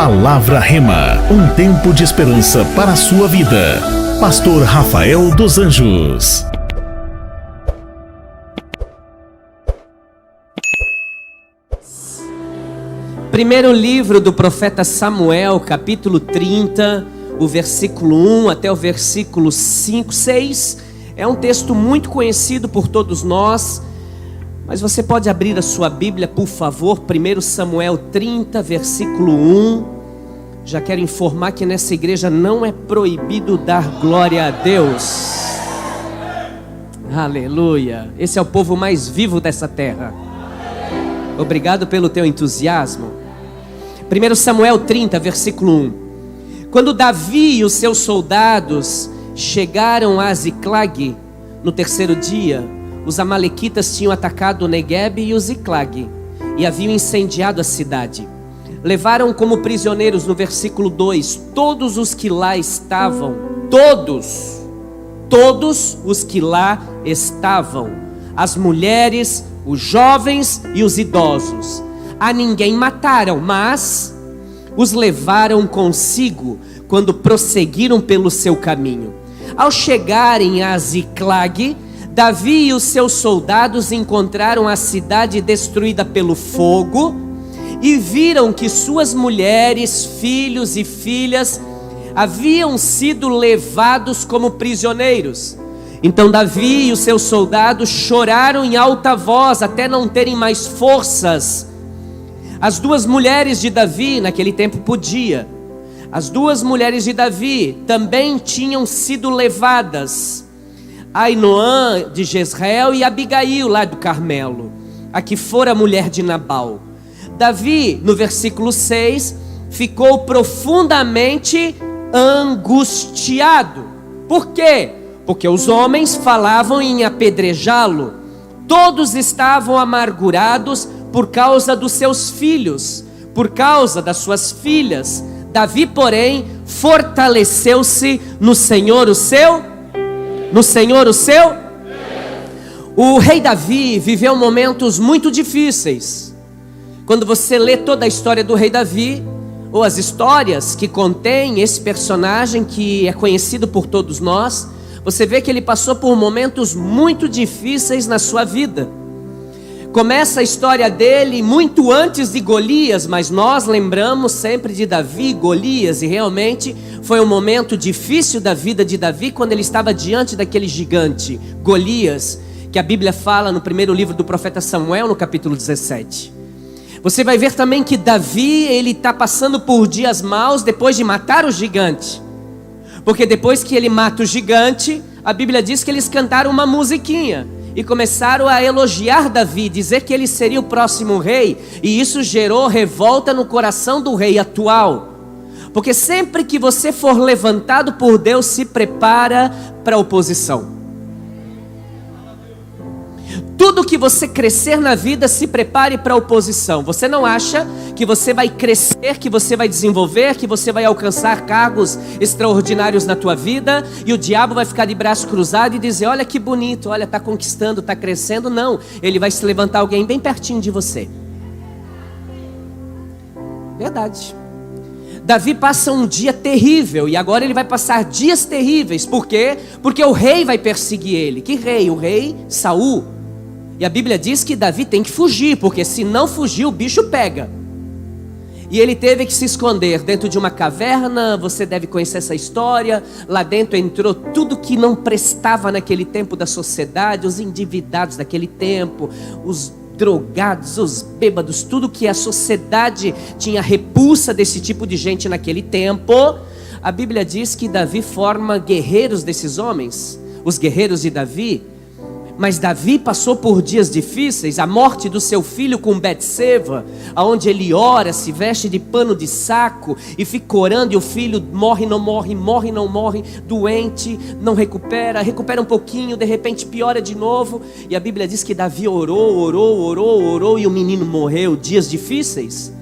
Palavra Rema, um tempo de esperança para a sua vida. Pastor Rafael dos Anjos. Primeiro livro do profeta Samuel, capítulo 30, o versículo 1 até o versículo 5, 6. É um texto muito conhecido por todos nós, mas você pode abrir a sua Bíblia, por favor. 1 Samuel 30, versículo 1. Já quero informar que nessa igreja não é proibido dar glória a Deus. Aleluia. Esse é o povo mais vivo dessa terra. Obrigado pelo teu entusiasmo. 1 Samuel 30, versículo 1. Quando Davi e os seus soldados chegaram a Ziclag, no terceiro dia, os amalequitas tinham atacado o Negueb e o Ziclag e haviam incendiado a cidade. Levaram como prisioneiros, no versículo 2, todos os que lá estavam, todos os que lá estavam, as mulheres, os jovens e os idosos. A ninguém mataram, mas os levaram consigo quando prosseguiram pelo seu caminho. Ao chegarem a Ziclag, Davi e os seus soldados encontraram a cidade destruída pelo fogo e viram que suas mulheres, filhos e filhas haviam sido levados como prisioneiros. Então Davi e os seus soldados choraram em alta voz até não terem mais forças. As duas mulheres de Davi, naquele tempo podia, as duas mulheres de Davi também tinham sido levadas, Ainoã de Jezreel e Abigail lá do Carmelo, a que fora mulher de Nabal. Davi, no versículo 6, ficou profundamente angustiado. Por quê? Porque os homens falavam em apedrejá-lo. Todos estavam amargurados por causa dos seus filhos, por causa das suas filhas. Davi, porém, fortaleceu-se no Senhor o seu. O rei Davi viveu momentos muito difíceis. Quando você lê toda a história do rei Davi, ou as histórias que contém esse personagem que é conhecido por todos nós, você vê que ele passou por momentos muito difíceis na sua vida. Começa a história dele muito antes de Golias, mas nós lembramos sempre de Davi e Golias, e realmente foi um momento difícil da vida de Davi quando ele estava diante daquele gigante, Golias, que a Bíblia fala no primeiro livro do profeta Samuel, no capítulo 17. Você vai ver também que Davi, ele está passando por dias maus depois de matar o gigante. Porque depois que ele mata o gigante, a Bíblia diz que eles cantaram uma musiquinha e começaram a elogiar Davi, dizer que ele seria o próximo rei. E isso gerou revolta no coração do rei atual. Porque sempre que você for levantado por Deus, se prepara para a oposição. Tudo que você crescer na vida, se prepare para a oposição. Você não acha que você vai crescer, que você vai desenvolver, que você vai alcançar cargos extraordinários na tua vida e o diabo vai ficar de braço cruzado e dizer: olha que bonito, olha, está conquistando, está crescendo. Não, ele vai se levantar alguém bem pertinho de você. Verdade. Davi passa um dia terrível e agora ele vai passar dias terríveis. Por quê? Porque o rei vai perseguir ele. Que rei? O rei Saul. E a Bíblia diz que Davi tem que fugir, porque se não fugir o bicho pega. E ele teve que se esconder dentro de uma caverna. Você deve conhecer essa história. Lá dentro entrou tudo que não prestava naquele tempo da sociedade, os endividados daquele tempo, os drogados, os bêbados, tudo que a sociedade tinha repulsa desse tipo de gente naquele tempo. A Bíblia diz que Davi forma guerreiros desses homens, os guerreiros de Davi. Mas Davi passou por dias difíceis, a morte do seu filho com Betseba, aonde ele ora, se veste de pano de saco e fica orando, e o filho morre, não morre, morre, não morre, doente, não recupera um pouquinho, de repente piora de novo. E a Bíblia diz que Davi orou e o menino morreu. Dias difíceis.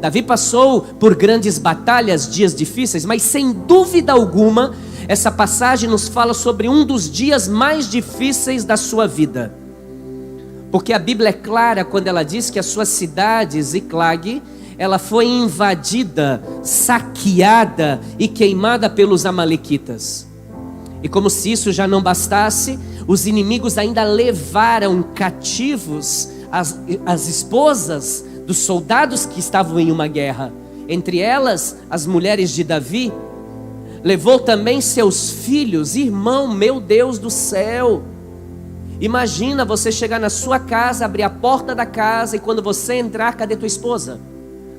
Davi passou por grandes batalhas, dias difíceis, mas sem dúvida alguma, essa passagem nos fala sobre um dos dias mais difíceis da sua vida. Porque a Bíblia é clara quando ela diz que a sua cidade, Ziclag, ela foi invadida, saqueada e queimada pelos amalequitas. E como se isso já não bastasse, os inimigos ainda levaram cativos as esposas dos soldados que estavam em uma guerra, entre elas as mulheres de Davi. Levou também seus filhos. Irmão, meu Deus do céu, imagina você chegar na sua casa, abrir a porta da casa, e quando você entrar, cadê tua esposa?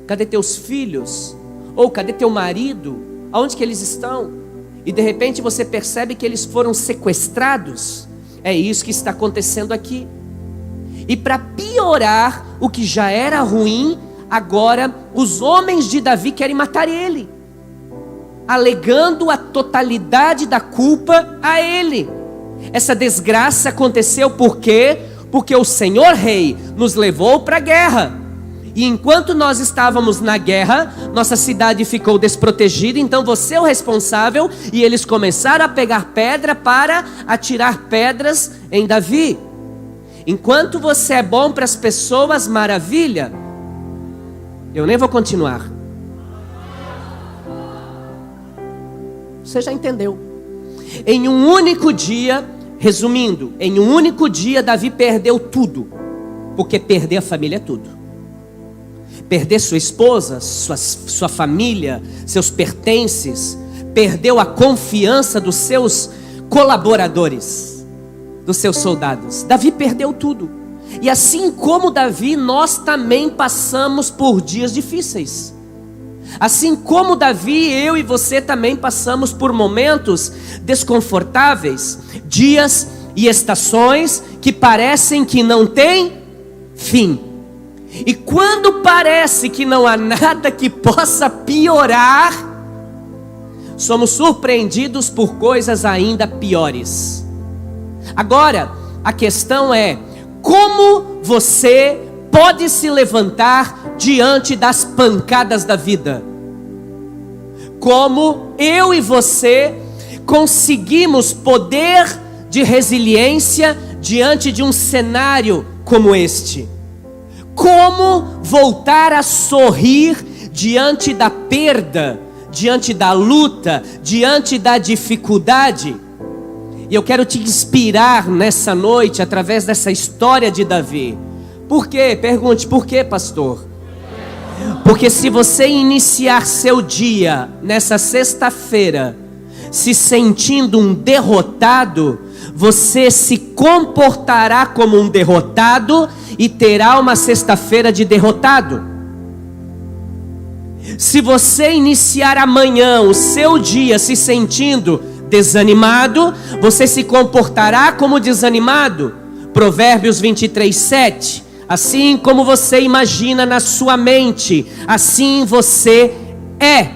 Cadê teus filhos? Ou cadê teu marido? Aonde que eles estão? E de repente você percebe que eles foram sequestrados. É isso que está acontecendo aqui. E para piorar o que já era ruim, agora os homens de Davi querem matar ele, alegando a totalidade da culpa a ele. Essa desgraça aconteceu por quê? Porque o Senhor Rei nos levou para a guerra. E enquanto nós estávamos na guerra, nossa cidade ficou desprotegida. Então você é o responsável. E eles começaram a pegar pedra para atirar pedras em Davi. Enquanto você é bom para as pessoas, maravilha. Eu nem vou continuar. Você já entendeu. Em um único dia, resumindo, em um único dia Davi perdeu tudo. Porque perder a família é tudo. Perder sua esposa, sua família, seus pertences. Perdeu a confiança dos seus colaboradores, dos seus soldados. Davi perdeu tudo. E assim como Davi, nós também passamos por dias difíceis. Assim como Davi, eu e você também passamos por momentos desconfortáveis, dias e estações que parecem que não têm fim. E quando parece que não há nada que possa piorar, somos surpreendidos por coisas ainda piores. Agora, a questão é: como você pode se levantar diante das pancadas da vida? Como eu e você conseguimos poder de resiliência diante de um cenário como este? Como voltar a sorrir diante da perda, diante da luta, diante da dificuldade? E eu quero te inspirar nessa noite através dessa história de Davi. Por quê? Pergunte, por quê, pastor? Porque se você iniciar seu dia nessa sexta-feira se sentindo um derrotado, você se comportará como um derrotado e terá uma sexta-feira de derrotado. Se você iniciar amanhã o seu dia se sentindo desanimado, você se comportará como desanimado. Provérbios 23:7. Assim como você imagina na sua mente, assim você é.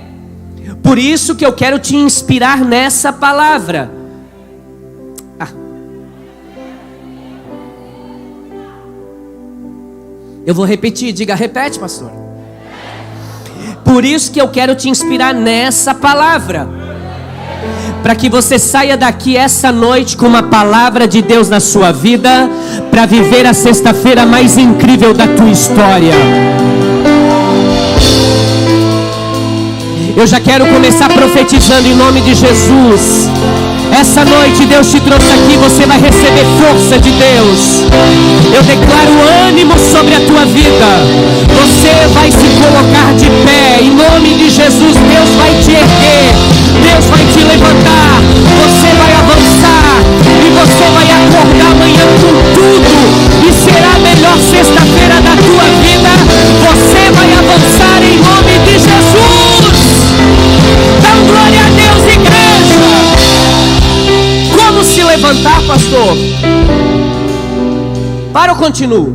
Por isso que eu quero te inspirar nessa palavra. Eu vou repetir, diga, repete, pastor. Por isso que eu quero te inspirar nessa palavra, para que você saia daqui essa noite com uma palavra de Deus na sua vida, para viver a sexta-feira mais incrível da tua história. Eu já quero começar profetizando em nome de Jesus. Essa noite Deus te trouxe aqui, você vai receber força de Deus. Eu declaro ânimo sobre a tua vida. Você vai se colocar de pé, em nome de Jesus. Deus vai te erguer, Deus vai te levantar. Você vai avançar e você vai acordar amanhã com tudo. E será a melhor sexta-feira da tua vida. Você vai avançar em nome de Jesus. Dá glória a Deus, igreja. Como se levantar, pastor? Para ou continuo?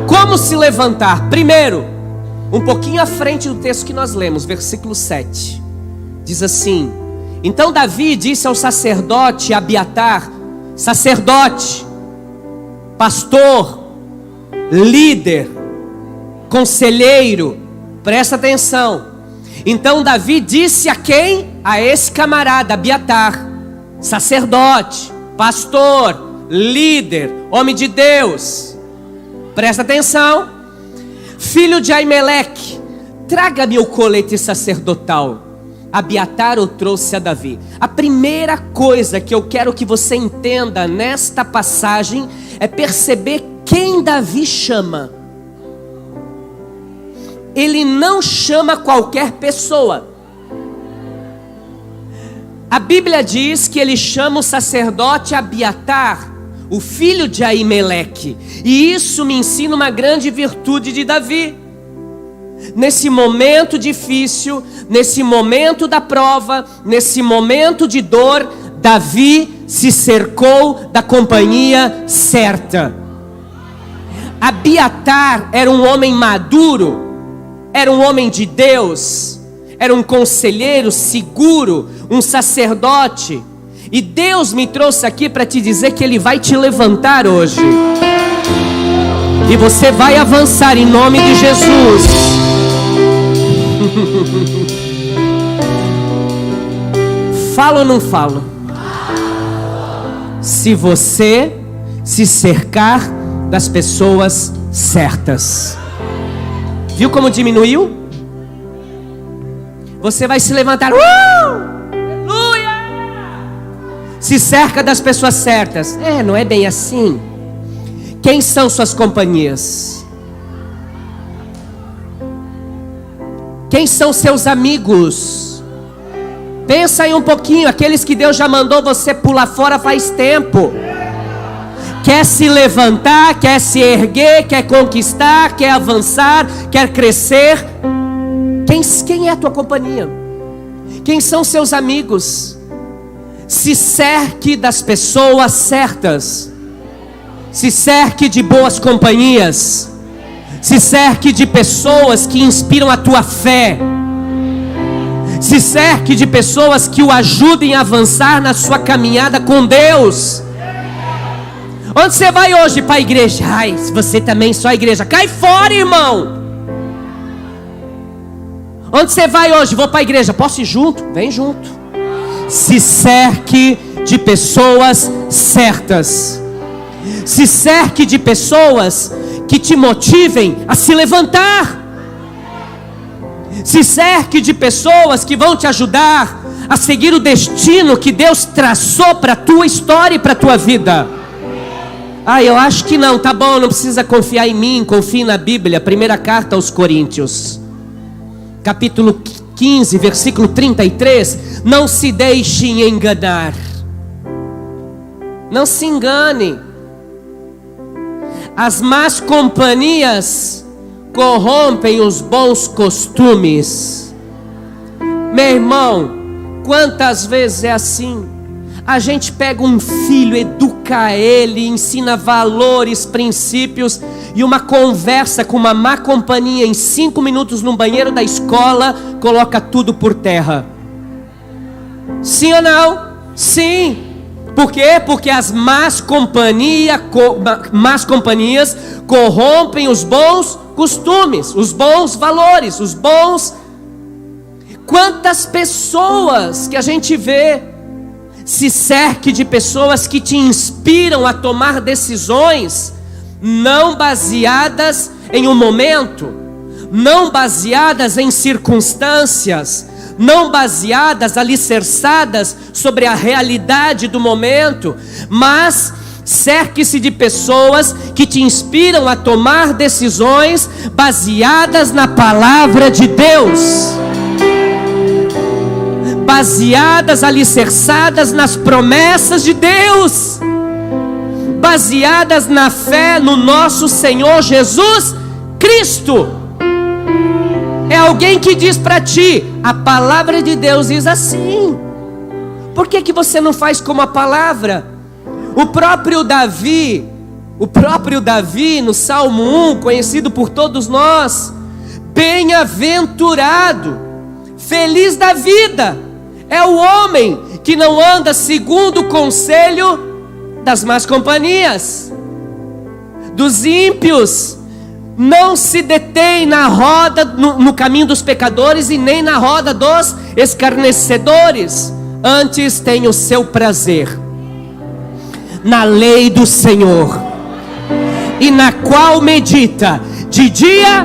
Como se levantar? Primeiro, um pouquinho à frente do texto que nós lemos, versículo 7. Diz assim: então Davi disse ao sacerdote Abiatar, sacerdote, pastor, líder, conselheiro, presta atenção. Então Davi disse a quem? A esse camarada, Abiatar, sacerdote, pastor, líder, homem de Deus. Presta atenção. filho de Aimeleque, traga-me o colete sacerdotal. Abiatar o trouxe a Davi. A primeira coisa que eu quero que você entenda nesta passagem é perceber quem Davi chama. Ele não chama qualquer pessoa. A Bíblia diz que ele chama o sacerdote Abiatar, o filho de Aimeleque. E isso me ensina uma grande virtude de Davi. Nesse momento difícil, nesse momento da prova, nesse momento de dor, Davi se cercou da companhia certa. Abiatar era um homem maduro, era um homem de Deus, era um conselheiro seguro, um sacerdote. E Deus me trouxe aqui para te dizer que Ele vai te levantar hoje. E você vai avançar em nome de Jesus. Falo ou não falo? Se você se cercar das pessoas certas. Viu como diminuiu? Você vai se levantar. Aleluia! Se cerca das pessoas certas. Não é bem assim. Quem são suas companhias? Quem são seus amigos? Pensa aí um pouquinho. Aqueles que Deus já mandou você pular fora faz tempo. Quer se levantar, quer se erguer, quer conquistar, quer avançar, quer crescer. Quem é a tua companhia? Quem são seus amigos? Se cerque das pessoas certas. Se cerque de boas companhias. Se cerque de pessoas que inspiram a tua fé. Se cerque de pessoas que o ajudem a avançar na sua caminhada com Deus. Onde você vai hoje? Para a igreja. Ai, se você também só a igreja. Cai fora, irmão. Onde você vai hoje? Vou para a igreja. Posso ir junto? Vem junto. Se cerque de pessoas certas. Se cerque de pessoas que te motivem a se levantar. Se cerque de pessoas que vão te ajudar a seguir o destino que Deus traçou para a tua história e para a tua vida. Eu acho que não, tá bom, não precisa confiar em mim, confie na Bíblia. Primeira carta aos Coríntios, capítulo 15, versículo 33. Não se deixem enganar. Não se engane. As más companhias corrompem os bons costumes. Meu irmão, quantas vezes é assim? A gente pega um filho, educa ele, ensina valores, princípios, e uma conversa com uma má companhia em 5 minutos no banheiro da escola coloca tudo por terra. Sim ou não? Sim. Por quê? Porque as más companhias corrompem os bons costumes, os bons valores, os bons... Quantas pessoas que a gente vê. Se cerque de pessoas que te inspiram a tomar decisões não baseadas em um momento, não baseadas em circunstâncias, não baseadas, alicerçadas sobre a realidade do momento, mas cerque-se de pessoas que te inspiram a tomar decisões baseadas na palavra de Deus. Baseadas, alicerçadas nas promessas de Deus, baseadas na fé no nosso Senhor Jesus Cristo. É alguém que diz para ti, a palavra de Deus diz assim. Por que você não faz como a palavra? O próprio Davi no Salmo 1, conhecido por todos nós, bem-aventurado, feliz da vida, é o homem que não anda segundo o conselho das más companhias, dos ímpios, não se detém na roda, no caminho dos pecadores e nem na roda dos escarnecedores. Antes tem o seu prazer na lei do Senhor, e na qual medita de dia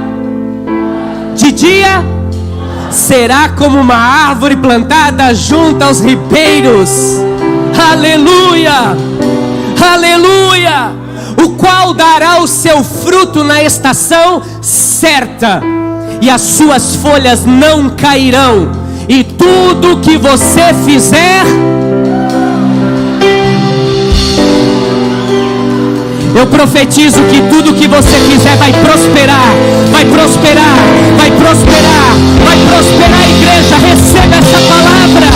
de dia será como uma árvore plantada junto aos ribeiros. Aleluia, aleluia. O qual dará o seu fruto na estação certa, e as suas folhas não cairão, e tudo que você fizer, eu profetizo que tudo que você fizer vai prosperar, vai prosperar, vai prosperar, vai prosperar. Igreja, receba essa palavra.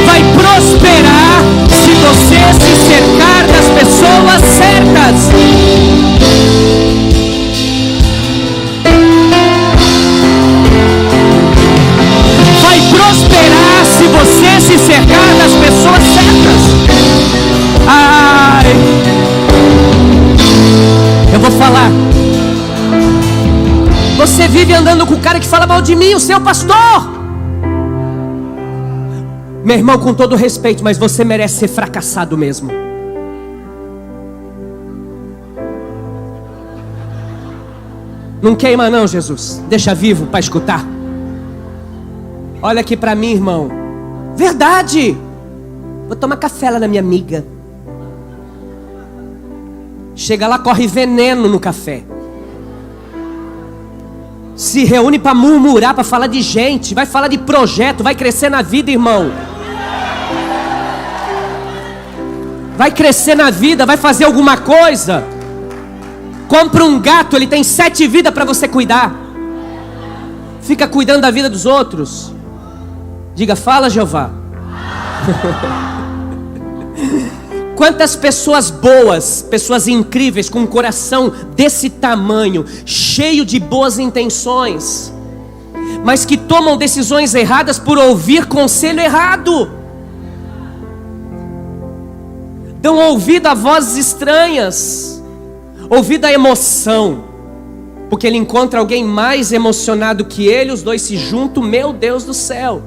Vai prosperar se você se cercar das pessoas certas. Vai prosperar se você se cercar das pessoas certas. Ai, eu vou falar. Você vive andando com o cara que fala mal de mim, o seu pastor. Meu irmão, com todo respeito, mas você merece ser fracassado mesmo. Não queima não, Jesus. Deixa vivo para escutar. Olha aqui para mim, irmão. Verdade. Vou tomar café lá na minha amiga. Chega lá, corre veneno no café. Se reúne para murmurar, para falar de gente. Vai falar de projeto, vai crescer na vida, irmão. Vai crescer na vida, vai fazer alguma coisa. Compra um gato, ele tem 7 vidas para você cuidar. Fica cuidando da vida dos outros. Diga, fala, Jeová. Quantas pessoas boas, pessoas incríveis, com um coração desse tamanho, cheio de boas intenções, mas que tomam decisões erradas por ouvir conselho errado. Dão ouvido a vozes estranhas, ouvido a emoção, porque ele encontra alguém mais emocionado que ele, os dois se juntam, meu Deus do céu.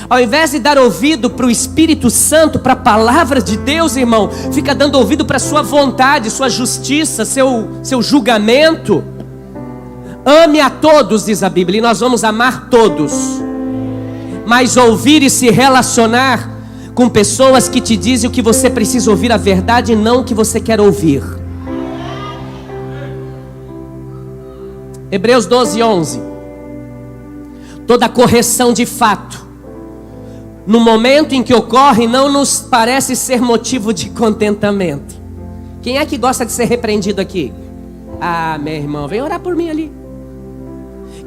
Ao invés de dar ouvido para o Espírito Santo, para a palavra de Deus, irmão, fica dando ouvido para a sua vontade, sua justiça, seu julgamento. Ame a todos, diz a Bíblia, e nós vamos amar todos. Mas ouvir e se relacionar com pessoas que te dizem o que você precisa ouvir, a verdade, e não o que você quer ouvir. Hebreus 12, 11. Toda correção de fato, no momento em que ocorre, não nos parece ser motivo de contentamento. Quem é que gosta de ser repreendido aqui? Ah, meu irmão, vem orar por mim ali.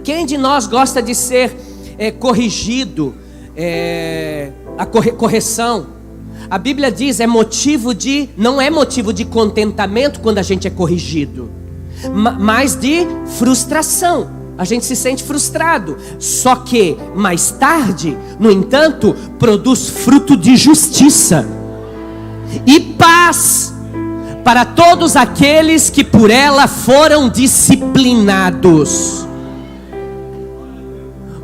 Quem de nós gosta de ser corrigido? A correção. A Bíblia diz, não é motivo de contentamento quando a gente é corrigido, mas de frustração. A gente se sente frustrado. Só que mais tarde, no entanto, produz fruto de justiça e paz para todos aqueles que por ela foram disciplinados.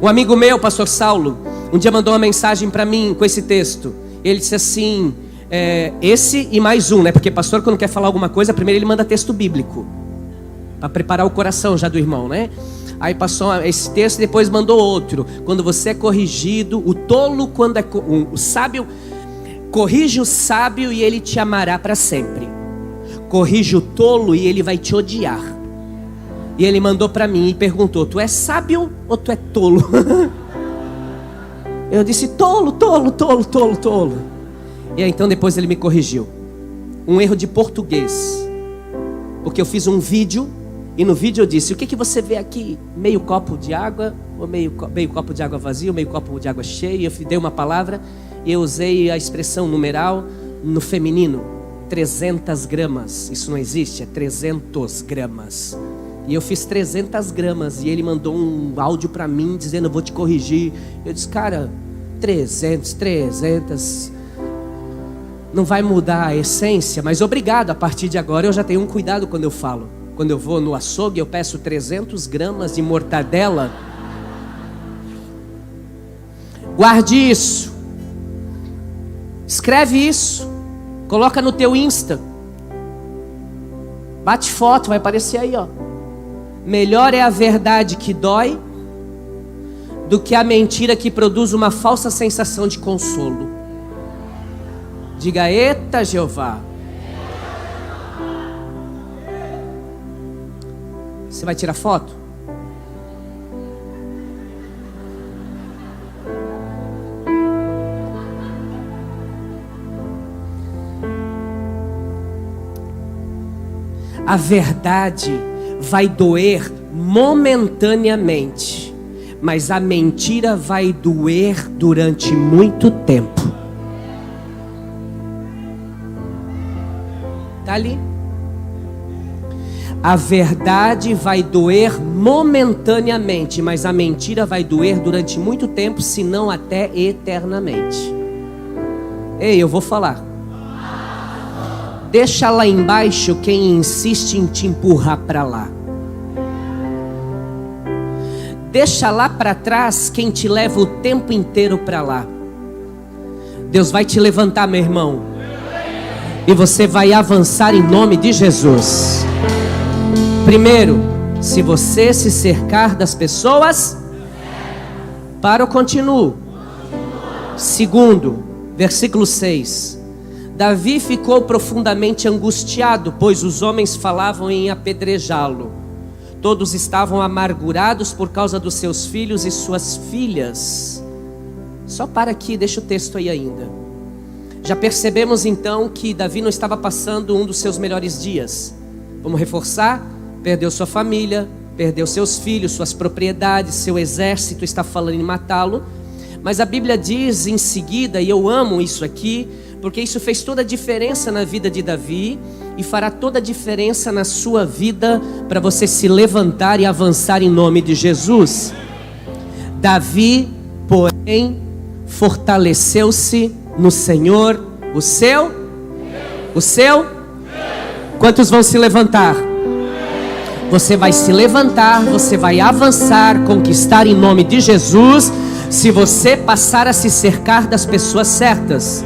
Um amigo meu, pastor Saulo, um dia mandou uma mensagem para mim com esse texto. Ele disse assim, esse e mais um, né? Porque pastor, quando quer falar alguma coisa, primeiro ele manda texto bíblico, para preparar o coração já do irmão, né? Aí passou esse texto e depois mandou outro. Quando você é corrigido, o tolo, quando o sábio, corrige o sábio e ele te amará para sempre. Corrige o tolo e ele vai te odiar. E ele mandou para mim e perguntou, tu é sábio ou tu é tolo? Eu disse, tolo, tolo, tolo, tolo, tolo. E aí então depois ele me corrigiu. Um erro de português. Porque eu fiz um vídeo e no vídeo eu disse, o que você vê aqui? Meio copo de água, ou meio copo de água vazio, meio copo de água cheia? Eu dei uma palavra e eu usei a expressão numeral no feminino, 300 gramas. Isso não existe, é 300 gramas. E eu fiz 300 gramas e ele mandou um áudio para mim dizendo, eu vou te corrigir. Eu disse, cara, 300, não vai mudar a essência, mas obrigado, a partir de agora eu já tenho um cuidado quando eu falo. Quando eu vou no açougue, eu peço 300 gramas de mortadela. Guarde isso. Escreve isso. Coloca no teu Insta. Bate foto, vai aparecer aí, ó. melhor é a verdade que dói do que a mentira que produz uma falsa sensação de consolo. Diga: eita Jeová. Você vai tirar foto? A verdade vai doer momentaneamente, mas a mentira vai doer durante muito tempo. Tá ali. A verdade vai doer momentaneamente, mas a mentira vai doer durante muito tempo, se não até eternamente. Ei, eu vou falar. Deixa lá embaixo quem insiste em te empurrar para lá. Deixa lá para trás quem te leva o tempo inteiro para lá. Deus vai te levantar, meu irmão, e você vai avançar em nome de Jesus. Primeiro, se você se cercar das pessoas, para ou continuo. Segundo, versículo 6. Davi ficou profundamente angustiado, pois os homens falavam em apedrejá-lo. Todos estavam amargurados por causa dos seus filhos e suas filhas. Só para aqui, deixa o texto aí ainda. Já percebemos então que Davi não estava passando um dos seus melhores dias. Vamos reforçar? Perdeu sua família, perdeu seus filhos, suas propriedades, seu exército está falando em matá-lo. Mas a Bíblia diz em seguida, e eu amo isso aqui, porque isso fez toda a diferença na vida de Davi e fará toda a diferença na sua vida para você se levantar e avançar em nome de Jesus. Davi, porém, fortaleceu-se no Senhor, o seu? Quantos vão se levantar? Você vai se levantar, você vai avançar, conquistar em nome de Jesus, se você passar a se cercar das pessoas certas.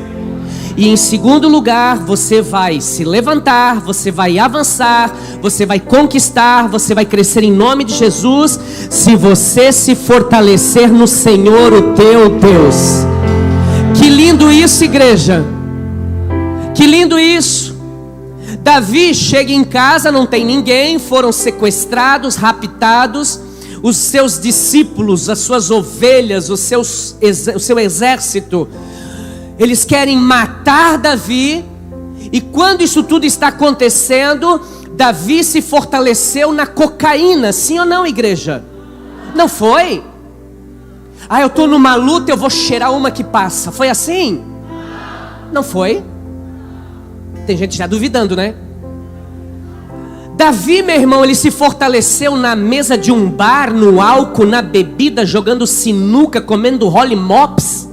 E em segundo lugar, você vai se levantar, você vai avançar, você vai conquistar, você vai crescer em nome de Jesus, se você se fortalecer no Senhor, o teu Deus. Que lindo isso, igreja! Que lindo isso! Davi chega em casa, não tem ninguém, foram sequestrados, raptados, os seus discípulos, as suas ovelhas, o seu exército, eles querem matar Davi. E quando isso tudo está acontecendo, Davi se fortaleceu na cocaína. Sim ou não, igreja? Não foi? Eu estou numa luta, eu vou cheirar uma que passa. Foi assim? Não foi? Tem gente já duvidando, né? Davi, meu irmão, ele se fortaleceu na mesa de um bar, no álcool, na bebida, jogando sinuca, comendo Holy Mops.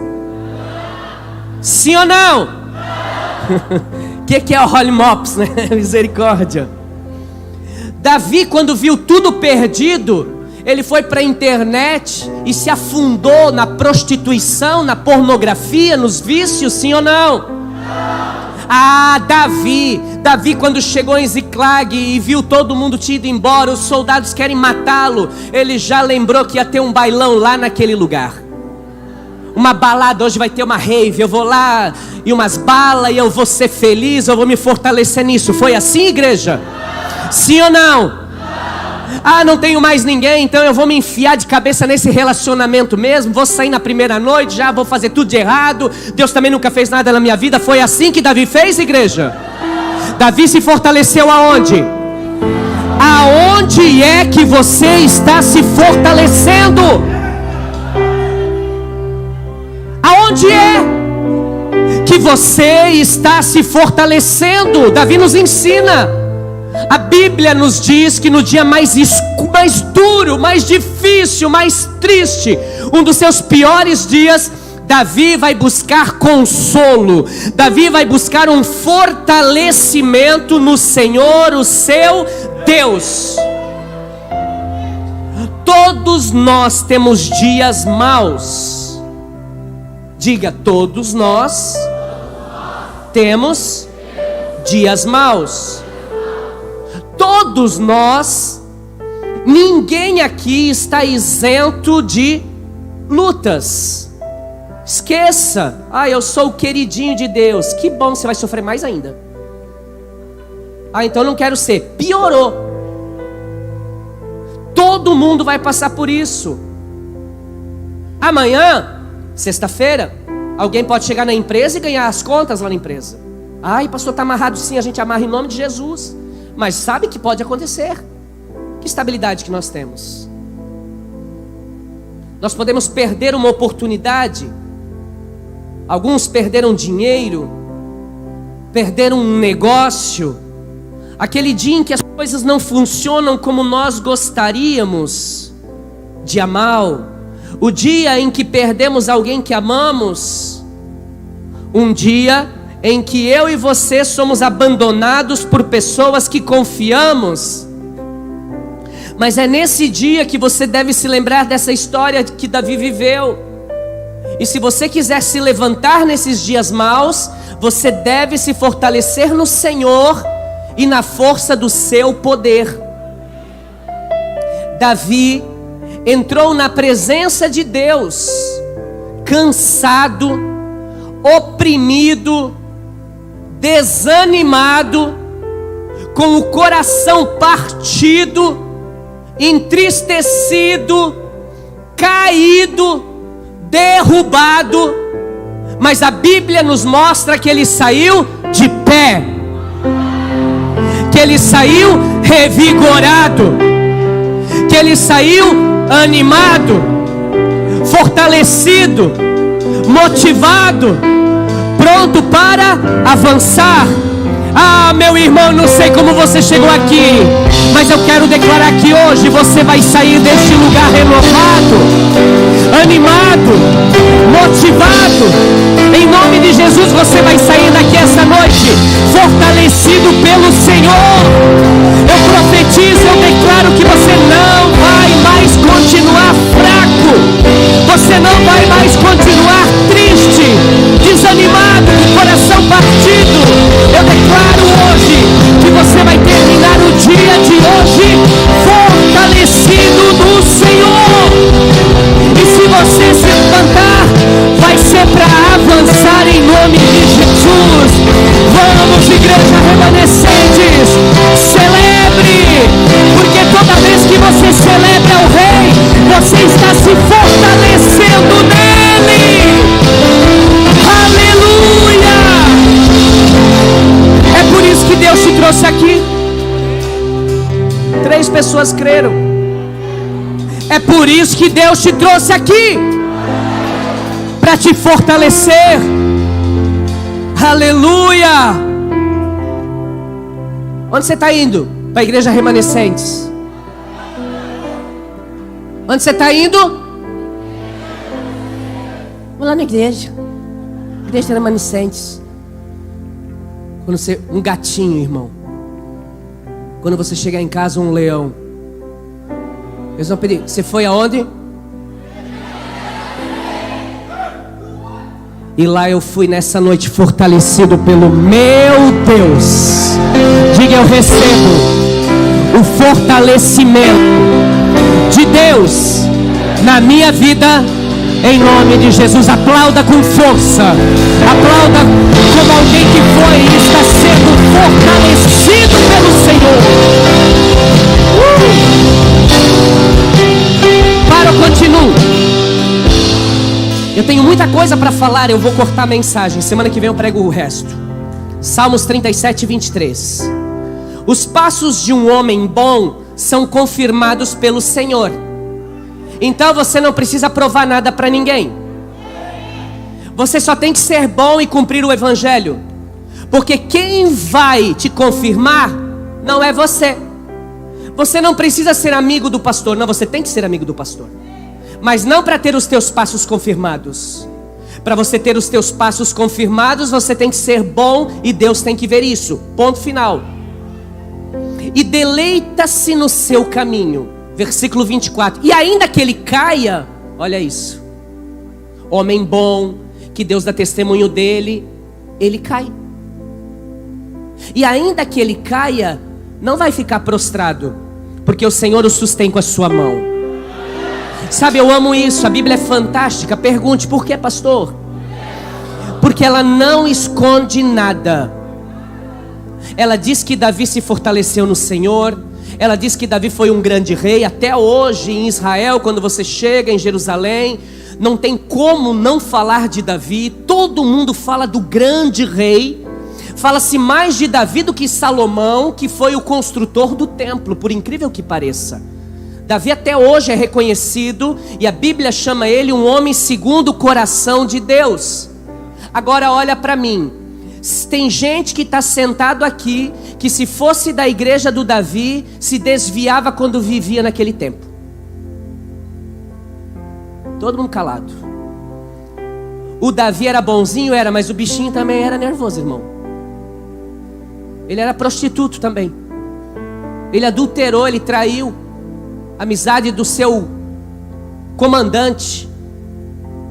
Sim ou não? O que é o Holy Mops, né? Misericórdia. Davi, quando viu tudo perdido, ele foi para a internet e se afundou na prostituição, na pornografia, nos vícios. Sim ou não? Davi quando chegou em Ziclag e viu todo mundo tinha ido embora, os soldados querem matá-lo, ele já lembrou que ia ter um bailão lá naquele lugar, uma balada, hoje vai ter uma rave, eu vou lá e umas balas e eu vou ser feliz, eu vou me fortalecer nisso. Foi assim, igreja? Sim ou não? Não tenho mais ninguém, então eu vou me enfiar de cabeça nesse relacionamento mesmo, vou sair na primeira noite, já vou fazer tudo de errado, Deus também nunca fez nada na minha vida. Foi assim que Davi fez, igreja? Davi se fortaleceu aonde? Aonde é que você está se fortalecendo? Aonde é que você está se fortalecendo? Davi nos ensina. A Bíblia nos diz que no dia mais duro, mais difícil, mais triste, um dos seus piores dias, Davi vai buscar consolo. Davi vai buscar um fortalecimento no Senhor, o seu Deus. Todos nós temos dias maus. Diga, todos nós temos dias maus. Todos nós Ninguém aqui está isento de lutas. Esqueça. Eu sou o queridinho de Deus. Que bom, você vai sofrer mais ainda. Então eu não quero ser. Piorou. Todo mundo vai passar por isso. Amanhã, sexta-feira, alguém pode chegar na empresa e ganhar as contas lá na empresa. Pastor, está amarrado sim, a gente amarra em nome de Jesus. Mas sabe que pode acontecer. Que estabilidade que nós temos. Nós podemos perder uma oportunidade. Alguns perderam dinheiro, perderam um negócio. Aquele dia em que as coisas não funcionam como nós gostaríamos. Dia mau. O dia em que perdemos alguém que amamos. Um dia em que eu e você somos abandonados por pessoas que confiamos. Mas é nesse dia que você deve se lembrar dessa história que Davi viveu. E se você quiser se levantar nesses dias maus, você deve se fortalecer no Senhor e na força do seu poder. Davi entrou na presença de Deus, cansado, oprimido, desanimado, com o coração partido, entristecido, caído, derrubado. Mas a Bíblia nos mostra que ele saiu de pé, que ele saiu revigorado, que ele saiu animado, fortalecido, motivado, pronto para avançar. Meu irmão, não sei como você chegou aqui, mas eu quero declarar que hoje você vai sair deste lugar renovado, animado, motivado. Em nome de Jesus você vai sair daqui essa noite fortalecido pelo Senhor. Eu profetizo, eu declaro que você não vai mais continuar fraco, você não vai mais continuar triste, desanimado, de coração partido. Eu declaro hoje que você vai terminar o dia de hoje fortalecido no Senhor. E se você se levantar, vai ser para avançar em nome de Jesus. Vamos, igreja remanescentes, celebre, porque toda vez que você celebra o Rei, você está se fortalecendo nele. Aleluia! É por isso que Deus te trouxe aqui. 3 pessoas creram. É por isso que Deus te trouxe aqui, para te fortalecer. Aleluia! Onde você está indo? Para a igreja remanescentes. Onde você está indo? Vou lá na igreja. Igreja remanescentes. Quando você, um gatinho, irmão. Quando você chegar em casa, um leão. Eles vão pedir, você foi aonde? E lá eu fui nessa noite fortalecido pelo meu Deus. Diga, eu recebo o fortalecimento de Deus na minha vida, em nome de Jesus. Aplauda com força. Aplauda como alguém que foi e está sendo fortalecido pelo Senhor. Para, eu continuo. Eu tenho muita coisa para falar, eu vou cortar a mensagem. Semana que vem eu prego o resto. Salmos 37, 23. Os passos de um homem bom são confirmados pelo Senhor. Então você não precisa provar nada para ninguém. Você só tem que ser bom e cumprir o Evangelho. Porque quem vai te confirmar não é você. Você não precisa ser amigo do pastor. Não, você tem que ser amigo do pastor. Mas não para ter os teus passos confirmados. Para você ter os teus passos confirmados, você tem que ser bom e Deus tem que ver isso. Ponto final. E deleita-se no seu caminho. Versículo 24. E ainda que ele caia, olha isso. Homem bom, que Deus dá testemunho dele, ele cai. E ainda que ele caia, não vai ficar prostrado. porque o Senhor o sustém com a sua mão. Sabe, eu amo isso, a Bíblia é fantástica. Pergunte, por que, pastor? Porque ela não esconde nada. Ela diz que Davi se fortaleceu no Senhor. Ela diz que Davi foi um grande rei. Até hoje em Israel, quando você chega em Jerusalém, não tem como não falar de Davi. Todo mundo fala do grande rei. Fala-se mais de Davi do que Salomão, que foi o construtor do templo, por incrível que pareça. Davi até hoje é reconhecido, e a Bíblia chama ele um homem segundo o coração de Deus. Agora olha para mim, tem gente que está sentado aqui, que se fosse da igreja do Davi, se desviava quando vivia naquele tempo. Todo mundo calado. O Davi era bonzinho, era, mas o bichinho também era nervoso, irmão. Ele era prostituto também. Ele adulterou, ele traiu a amizade do seu comandante.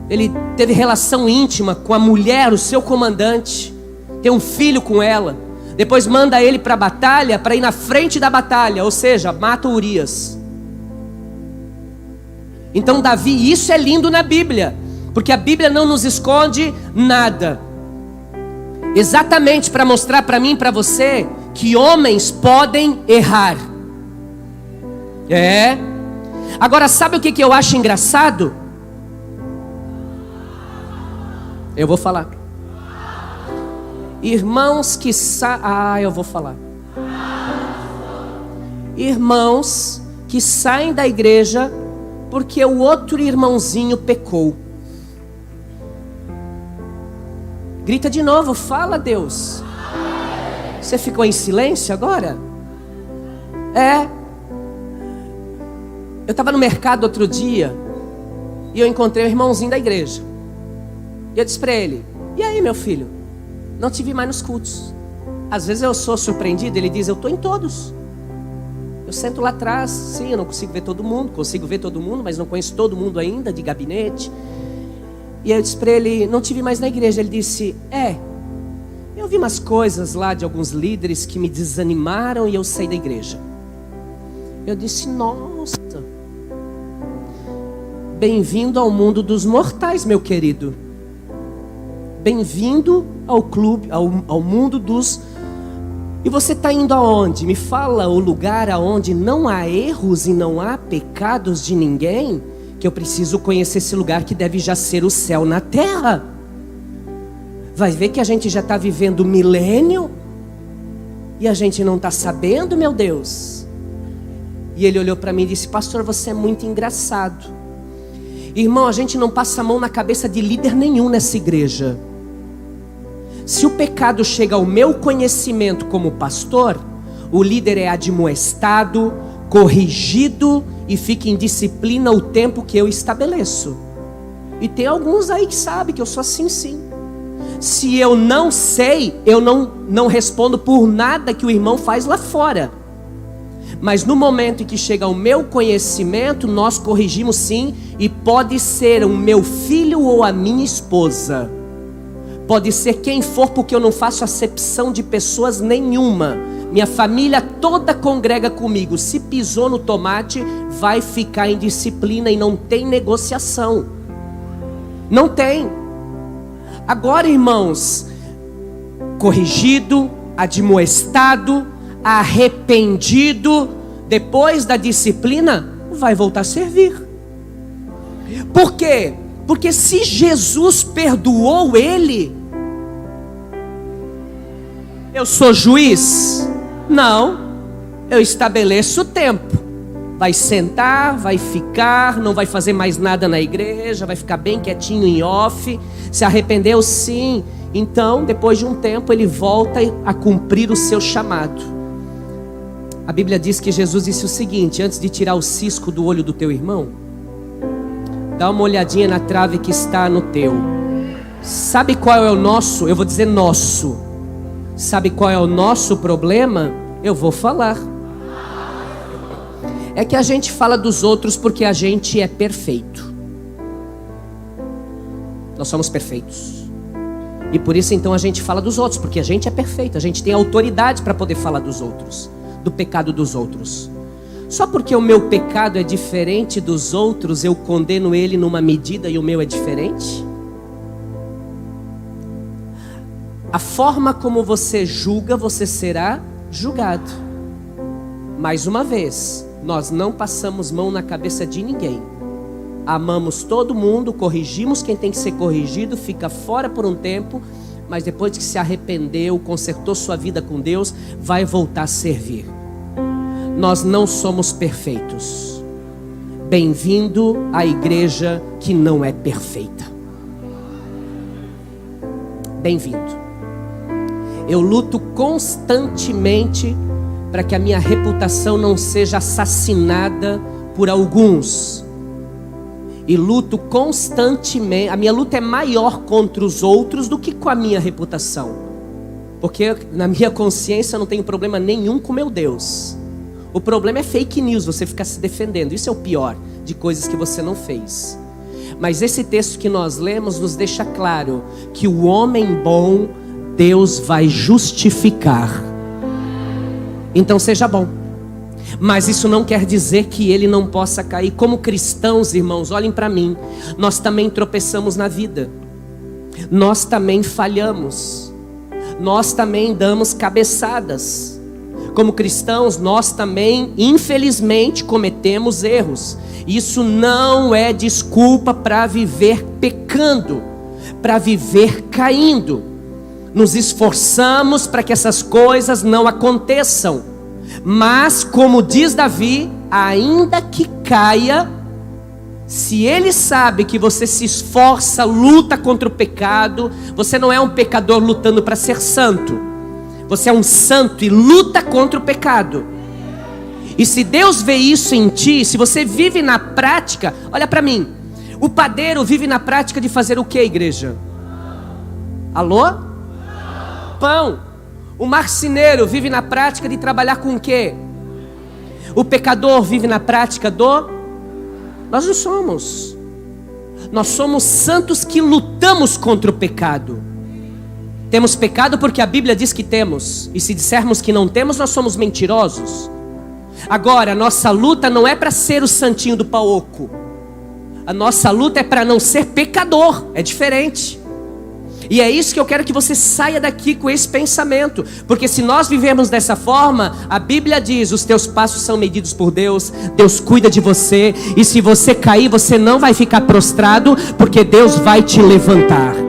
Ele teve relação íntima com a mulher, o seu comandante. Tem um filho com ela. Depois manda ele para a batalha, para ir na frente da batalha. Ou seja, mata Urias. Então Davi, isso é lindo na Bíblia, porque a Bíblia não nos esconde nada. Exatamente para mostrar para mim e para você que homens podem errar. Agora sabe o que eu acho engraçado? Eu vou falar. Irmãos que eu vou falar. Irmãos que saem da igreja porque o outro irmãozinho pecou. Grita de novo, fala, Deus. Você ficou em silêncio agora? Eu estava no mercado outro dia e eu encontrei um irmãozinho da igreja. E eu disse para ele: e aí, meu filho? Não te vi mais nos cultos. Às vezes eu sou surpreendido. Ele diz: eu estou em todos. Eu sento lá atrás. Sim, eu não consigo ver todo mundo. Consigo ver todo mundo, mas não conheço todo mundo ainda, de gabinete. E eu disse para ele: não te vi mais na igreja. Ele disse: eu vi umas coisas lá de alguns líderes que me desanimaram e eu saí da igreja. Eu disse: nossa, bem-vindo ao mundo dos mortais, meu querido. Bem-vindo ao clube, ao mundo dos... E você está indo aonde? Me fala o lugar aonde não há erros e não há pecados de ninguém, que eu preciso conhecer esse lugar que deve já ser o céu na terra. Vai ver que a gente já está vivendo o milênio e a gente não está sabendo, meu Deus. E ele olhou para mim e disse: pastor, você é muito engraçado. Irmão, a gente não passa a mão na cabeça de líder nenhum nessa igreja. Se o pecado chega ao meu conhecimento como pastor, o líder é admoestado, corrigido e fica em disciplina o tempo que eu estabeleço. E tem alguns aí que sabem que eu sou assim, sim. Se eu não sei, eu não respondo por nada que o irmão faz lá fora. Mas no momento em que chega ao meu conhecimento, nós corrigimos sim. E pode ser o meu filho ou a minha esposa. Pode ser quem for, porque eu não faço acepção de pessoas nenhuma. Minha família toda congrega comigo. Se pisou no tomate, vai ficar em disciplina e não tem negociação. Não tem. Agora, irmãos, corrigido, admoestado, arrependido, depois da disciplina, vai voltar a servir. Por quê? Porque se Jesus perdoou ele, eu sou juiz? Não, eu estabeleço o tempo. Vai sentar, vai ficar, não vai fazer mais nada na igreja, vai ficar bem quietinho em off. Se arrependeu, sim. Então, depois de um tempo, ele volta a cumprir o seu chamado. A Bíblia diz que Jesus disse o seguinte: antes de tirar o cisco do olho do teu irmão, dá uma olhadinha na trave que está no teu. Sabe qual é o nosso? Eu vou dizer nosso. Sabe qual é o nosso problema? Eu vou falar. É que a gente fala dos outros porque a gente é perfeito. Nós somos perfeitos. E por isso então a gente fala dos outros, porque a gente é perfeito. A gente tem autoridade para poder falar dos outros, do pecado dos outros. Só porque o meu pecado é diferente dos outros, eu condeno ele numa medida e o meu é diferente? A forma como você julga, você será julgado. Mais uma vez, nós não passamos mão na cabeça de ninguém. Amamos todo mundo, corrigimos quem tem que ser corrigido, fica fora por um tempo, mas depois que se arrependeu, consertou sua vida com Deus, vai voltar a servir. Nós não somos perfeitos. Bem-vindo à igreja que não é perfeita. Bem-vindo. Eu luto constantemente para que a minha reputação não seja assassinada por alguns. E luto constantemente. A minha luta é maior contra os outros do que com a minha reputação. Porque na minha consciência eu não tenho problema nenhum com meu Deus. O problema é fake news, você ficar se defendendo. Isso é o pior de coisas que você não fez. Mas esse texto que nós lemos nos deixa claro que o homem bom, Deus vai justificar. Então seja bom. Mas isso não quer dizer que ele não possa cair. Como cristãos, irmãos, olhem para mim. Nós também tropeçamos na vida. Nós também falhamos. Nós também damos cabeçadas. Como cristãos, nós também, infelizmente, cometemos erros. Isso não é desculpa para viver pecando, para viver caindo. Nos esforçamos para que essas coisas não aconteçam. Mas, como diz Davi, ainda que caia, se ele sabe que você se esforça, luta contra o pecado, você não é um pecador lutando para ser santo. Você é um santo e luta contra o pecado. E se Deus vê isso em ti, se você vive na prática, olha para mim. O padeiro vive na prática de fazer o que, igreja? Alô? Pão. O marceneiro vive na prática de trabalhar com o quê? O pecador vive na prática do... Nós não somos. Nós somos santos que lutamos contra o pecado. Temos pecado porque a Bíblia diz que temos. E se dissermos que não temos, nós somos mentirosos. Agora, a nossa luta não é para ser o santinho do pau oco. A nossa luta é para não ser pecador. É diferente. E é isso que eu quero que você saia daqui com esse pensamento. Porque se nós vivemos dessa forma, a Bíblia diz, os teus passos são medidos por Deus. Deus cuida de você. E se você cair, você não vai ficar prostrado, porque Deus vai te levantar.